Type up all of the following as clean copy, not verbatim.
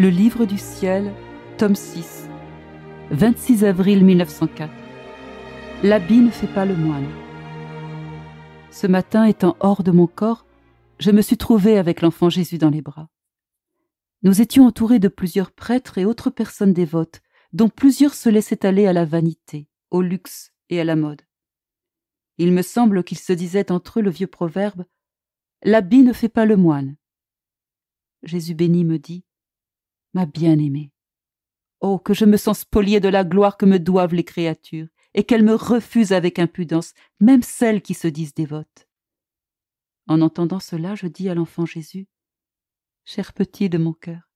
Le livre du ciel, tome 6, 26 avril 1904. L'habit ne fait pas le moine. Ce matin, étant hors de mon corps, je me suis trouvée avec l'enfant Jésus dans les bras. Nous étions entourés de plusieurs prêtres et autres personnes dévotes, dont plusieurs se laissaient aller à la vanité, au luxe et à la mode. Il me semble qu'ils se disaient entre eux le vieux proverbe « L'habit ne fait pas le moine ». Jésus béni me dit « Ma bien-aimée, oh, que je me sens spoliée de la gloire que me doivent les créatures, et qu'elles me refusent avec impudence, même celles qui se disent dévotes. » En entendant cela, je dis à l'enfant Jésus, « Cher petit de mon cœur,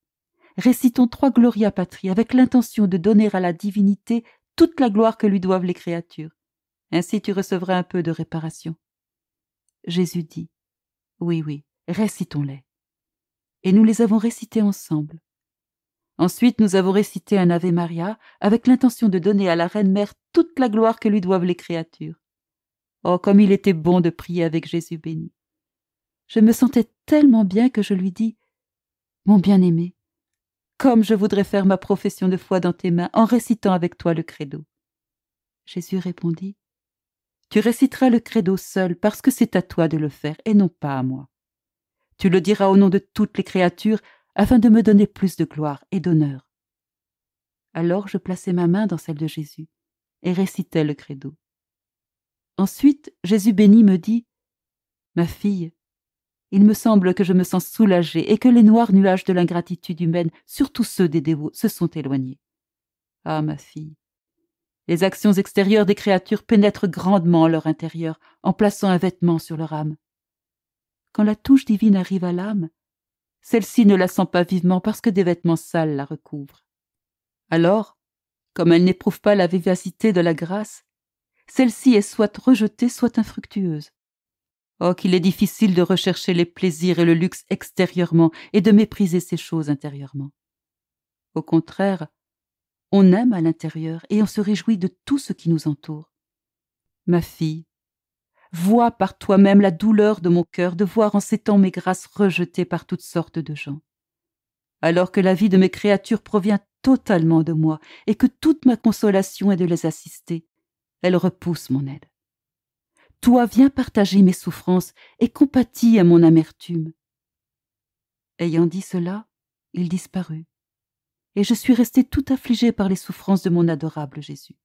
récitons 3 Gloria Patri avec l'intention de donner à la divinité toute la gloire que lui doivent les créatures. Ainsi tu recevras un peu de réparation. » Jésus dit, « Oui, récitons-les. » Et nous les avons récités ensemble. Ensuite, nous avons récité un Ave Maria avec l'intention de donner à la Reine Mère toute la gloire que lui doivent les créatures. Oh, comme il était bon de prier avec Jésus béni. Je me sentais tellement bien que je lui dis « Mon bien-aimé, comme je voudrais faire ma profession de foi dans tes mains en récitant avec toi le credo. » Jésus répondit « Tu réciteras le credo seul parce que c'est à toi de le faire et non pas à moi. Tu le diras au nom de toutes les créatures afin de me donner plus de gloire et d'honneur. » Alors je plaçai ma main dans celle de Jésus et récitai le credo. Ensuite, Jésus béni me dit « Ma fille, il me semble que je me sens soulagée et que les noirs nuages de l'ingratitude humaine, surtout ceux des dévots, se sont éloignés. Ah, ma fille, les actions extérieures des créatures pénètrent grandement leur intérieur en plaçant un vêtement sur leur âme. Quand la touche divine arrive à l'âme, celle-ci ne la sent pas vivement parce que des vêtements sales la recouvrent. Alors, comme elle n'éprouve pas la vivacité de la grâce, celle-ci est soit rejetée, soit infructueuse. Oh, qu'il est difficile de rechercher les plaisirs et le luxe extérieurement et de mépriser ces choses intérieurement. Au contraire, on aime à l'intérieur et on se réjouit de tout ce qui nous entoure. Ma fille, vois par toi-même la douleur de mon cœur de voir en ces temps mes grâces rejetées par toutes sortes de gens. Alors que la vie de mes créatures provient totalement de moi et que toute ma consolation est de les assister, elles repoussent mon aide. Toi, viens partager mes souffrances et compatis à mon amertume. » Ayant dit cela, il disparut, et je suis restée tout affligée par les souffrances de mon adorable Jésus.